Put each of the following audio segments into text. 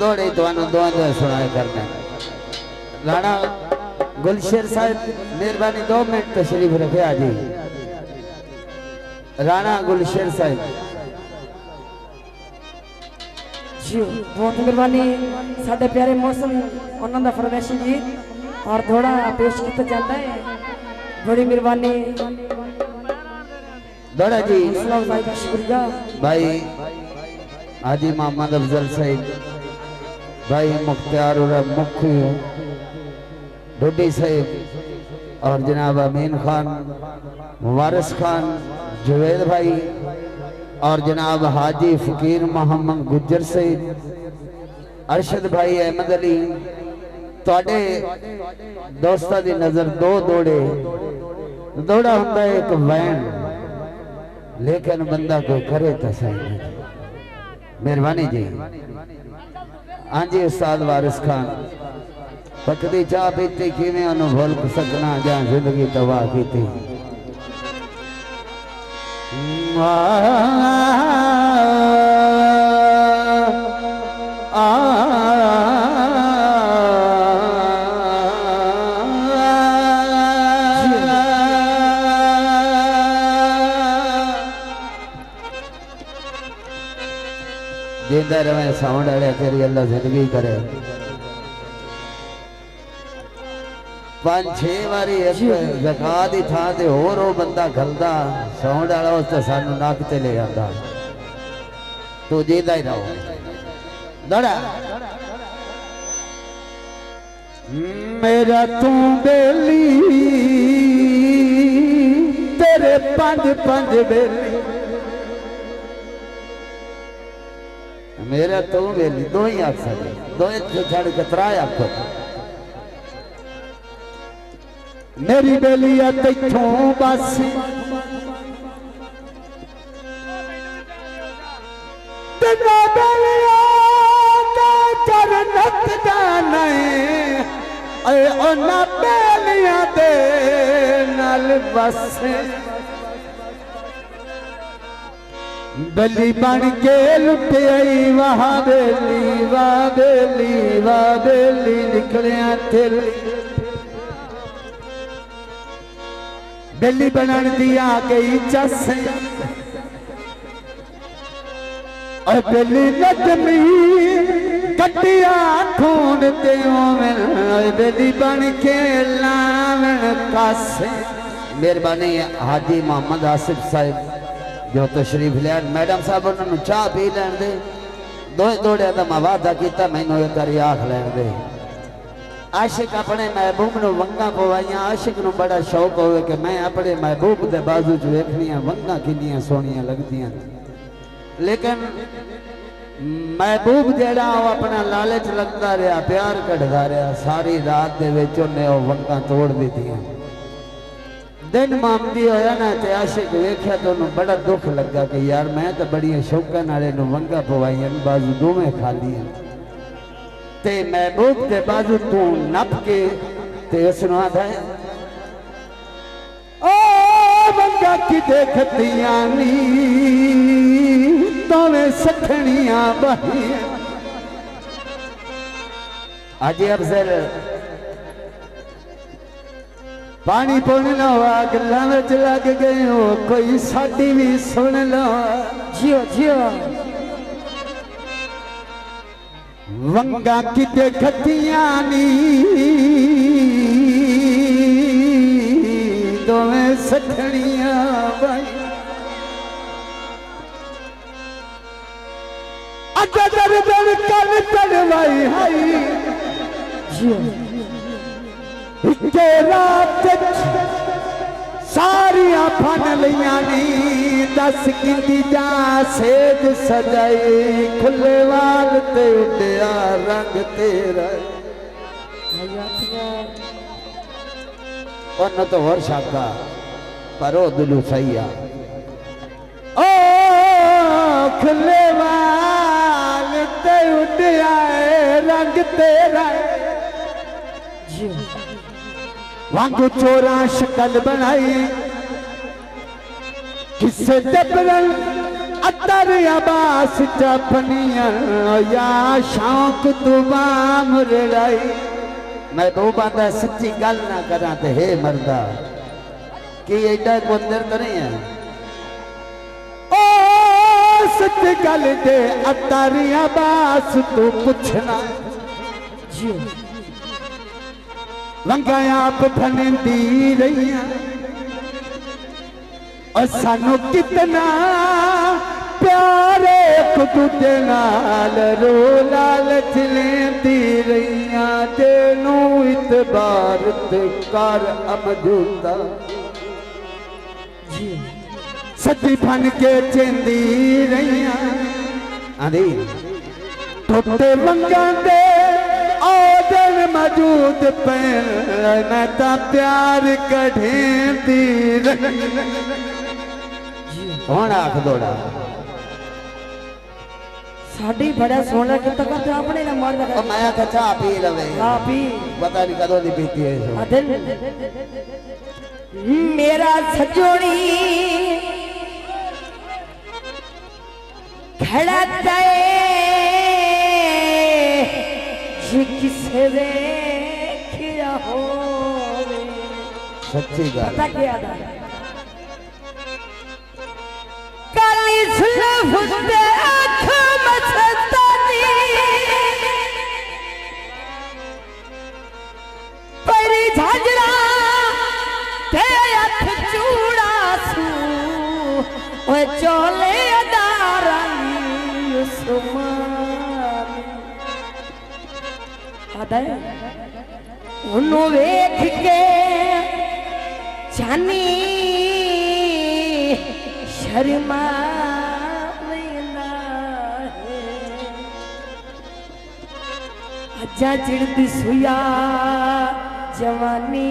दौड़े तो दुआ सुनाए करना। राणा गुलशेर साहब मेहरबानी 2 मिनट तशरीफ रखे आजी। राणा गुलशेर साहब जी बहुत मेहरबानी साडे प्यारे मौसम उन्होंने फरमाइशी जी और थोड़ा पेश किया जाता है। बड़ी मेहरबानी दौड़ा जी शुक्रिया भाई हाजी मोहम्मद अफजल साहब भाई मुख्तार मुखी ढोडी साहब और जनाब अमीन खान वारिस खान जुवेद भाई और जनाब हाजी फकीर मोहम्मद गुज्जर साहब अरशद भाई अहमद अली तोड़े दोस्तों की नजर 2 दौड़े दौड़ा होंदा एक वैन लेकिन बंदा कोई करे तो सही। मेहरबानी जी। हाँ जी उस्ताद वारिस खान पकड़ी चाह पीती किवें उन्होंने भूल सकना जहाँ जिंदगी तबाह की थी। जिंदा रहे साउंड वाले तेरी अल्लाह जिंदगी करे। 5-6 बारी ज़कात की थां ते होर वो बंदा घलदा साउंड वाला उस सानू नक ते ले आंदा। तू जींदा ही रहो दौड़ा। मेरा तू बेली तेरे 5-5 बेली मेरा तो वेली 2 ही आख सकते 2 छड़ के 3 आखो। मेरी बेली तैथों बस तेरा बेलिया का करनत जाने ऐ ओना बेलिया दे नाल बस बेली बन के लुटे आई वाह बेली वाह बेली वाह बेली निकलिया तेरे बेली बनन दिया गई चस और बेली नदमी कटिया खून ते बेली बन के लावन कस। मेहरबानी हाजी मोहम्मद आसिफ साहब जो तशरीफ लिया। मैडम साहब उन्होंने चाह पी लैन दे 2 दौड़िया का मैं वादा किया मैनू एक बार आख लैन दे। आशिक अपने महबूब नू वंगा पवाइया। आशिक नू बड़ा शौक होवे कि मैं अपने महबूब के बाजू च वेखनिया वंगा किनिया सोहनिया लगदियां। लेकिन महबूब जेड़ा अपना लालच लगता रहा प्यार कढ़दा रहा सारी रात दे विच उन्हें वो वंगा तोड़ दित्तियां। दिन मामदी होया ना ते आशिक वेख्या तो उन्हें बड़ा दुख लगा कि यार मैं तो बड़ी शौकन वाले वंगा पवाइया बाजू दोवें खाली ते महबूब के बाजू तू नप के ते उसनू आदा ओ वंगा की देखतियां नी तोवें सखनियां बही। आज अफसर पानी पुन लो गल्लां विच लग गए हो कोई साडी भी सुन लो। जियो जियो वंगा की देखतियां नी दोवें सखनियां बही। अजा दर दर कल चढ़वाई हाई इके रात सारिया फन लिया नी 10 की जा सेज सजाई खुले वाल ते उड़िया रंग तेरा उन तो होर शाका पर ओ दिलू सही आ ओ खुले वाल ते उड़िया रंग तेरा वांगू चोरा शक्ल बनाई किसे दबरन अतर अबास चपनिया या शौक दुबा मुरड़ाई महबूबा दा सच्ची गल ना करा ते हे मर्दा कि एडा बंदर तो नहीं है ओ सच गल दे अतर अबास तू पूछना जी लंगा आप फनदी रही और सानू कितना प्यारे खुदे नाल रो लालच लेंदी रही तेनू इतबार कर अमजूदा सच्ची फन के चेंदी रही आंधी टोटे मंगा दे ओदन मौजूद पे मैं ता प्यार कढ़ेंदी रही कौन आख दौड़ा साडी बड़ा सोना कितना करते अपने ना मार दे मैं आखा चाह पी लवे हां पी पता नहीं कदों दी पीती है दिल मेरा सजोड़ी खड़ा जाए ये किसे देखिया हो सच्ची गल पता क्या था काली जुल्फ ते आँख मस्तानी परी झांझरा ते अख चूड़ा सू ओए चोले अदारानी सुमानी आदा उन्हों वेख के जानी शर्मा अजा चिड़ती सुया जवानी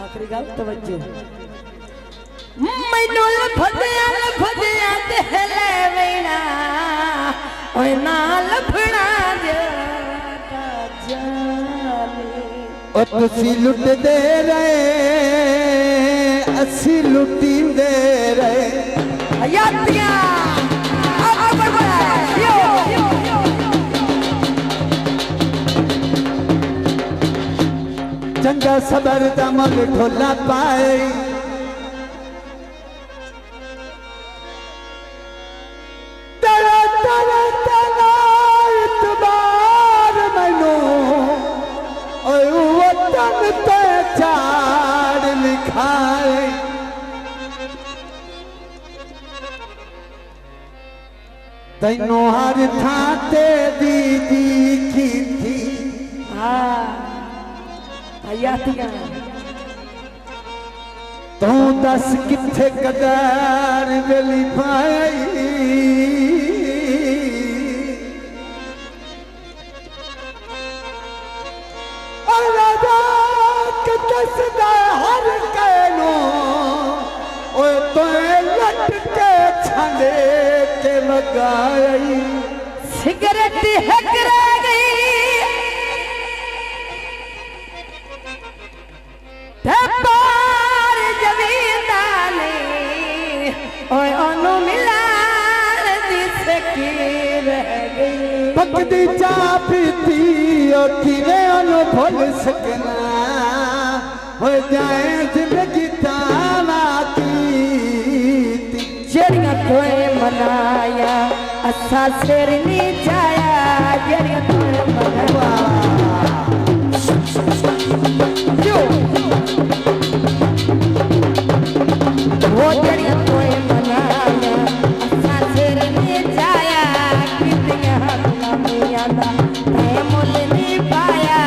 आखिरी गल तवज्जो मैनू लभदिया ते ले वेना ओए ना लभना ओ तुसी लुट दे रहे असी लुटी दे रहे हयातियां चंगा सबर दा मुल ढोला पाए तेरा तेरा तेरा इतबार मैनू ओ वतन ते चाड़ लिखाए तैनू हर थां ते दीदी की थी तू दस किथे कदर वेली पाई दसदा हर कहनो ओए तो लट के छंडे के लगाई सिगरेट हक रह गई पार जमींदा ने ओए ओनु मिलान दी सकी रह गई पकदी चा पीती और किने ओनु भूल सकना हो जाए जिंदगी तामाती जड़ियां तोए मनाया असा सिर नी जाया जड़ियां तोए मनाया वो जड़ियां तोए मनाया असा सिर नी जाया कितियां गुलामियां दा ते मुल नी पाया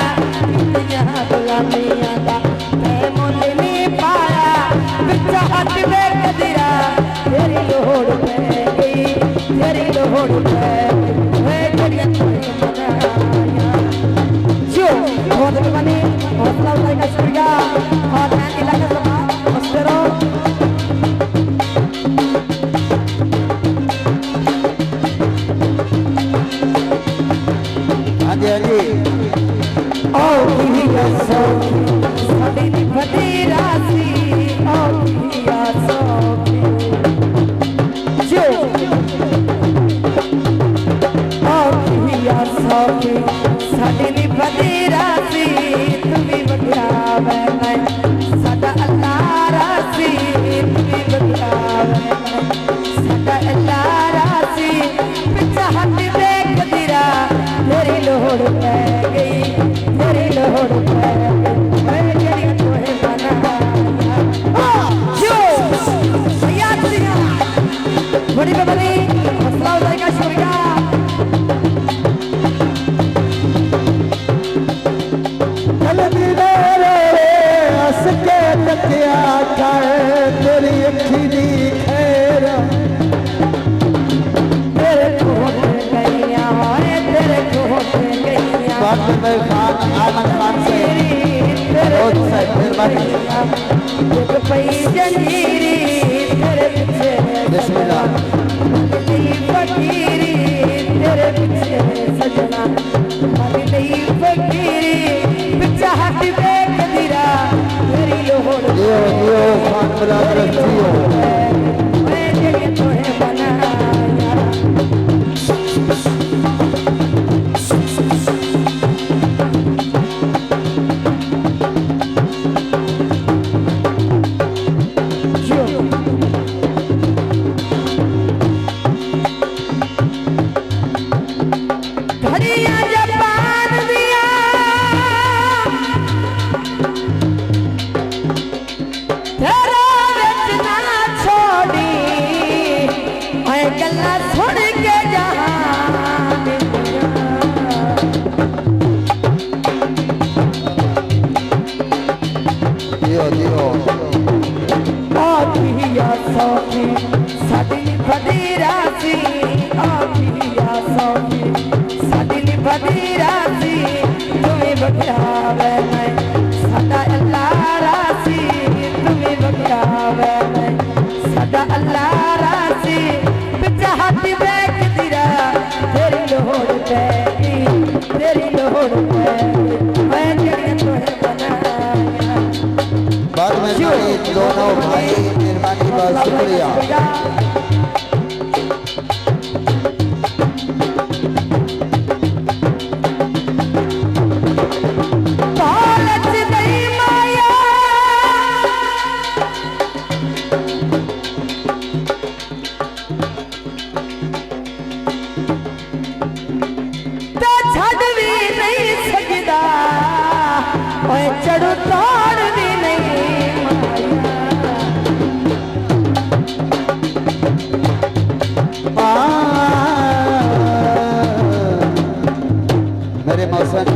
कितियां गुलामियां दा ते मुल नी पाया बिच हट वे कदरा तेरी लोड़ पै गई तेरी लोड़ पै वे जड़ियां तोए मनाया जो बहुत बने हौसला का शुक्रिया आखिया सौखी साडी नी बदीरा सी तुम्ही बगिया मैं साडा अल्लाह रासी तुम्ही बगिया साडा अल्लाह रासी पिछा हट देख दिरा तेरी लोड़ पै गई तेरी लोड़ पै गई मैं जड़ियां तोहे बनाया जो याद दिया बड़ी बड़ी हौसला उठाई का शुक्रिया के तकिया कर तेरी अखी दी खैर तेरे कोट गईया होए तेरे कोट गईया में खान आमन खान से बहुत सारी मेहरबानी एक पई जंजीरी तेरे पीछे बिस्मिल्लाह फकीरी तेरे पीछे सजना मगली फकीरी पीछे हट देख दिरा तेरी लोड़ यो खान बलाद रखियो मैं जड़ियां तोहे बनाया घड़िया जापान दिया तेरा विच ना छोड़ी मैं गल्ला सुन के जहान दियो आखिया सौखी साडी बदीरा सी आखिया सौखी साडी बदीरा सी तुम्हें बगियावे मैं साडा अल्लाह रासी तुम्हें बगियावे मैं साडा अल्लाह रासी पिछा हाथ बैठ दिरा तेरी लोड़ पैगी तेरी लोड़ पैगी मैं जड़ियां तोहे बनाया बाद में सारे दोनों भाई मेहरबानी बहुत शुक्रिया कॉलेज गई माया ते छड़ भी नहीं सकदा ओए चढ़ तोड़ भी नहीं मेरे मौसम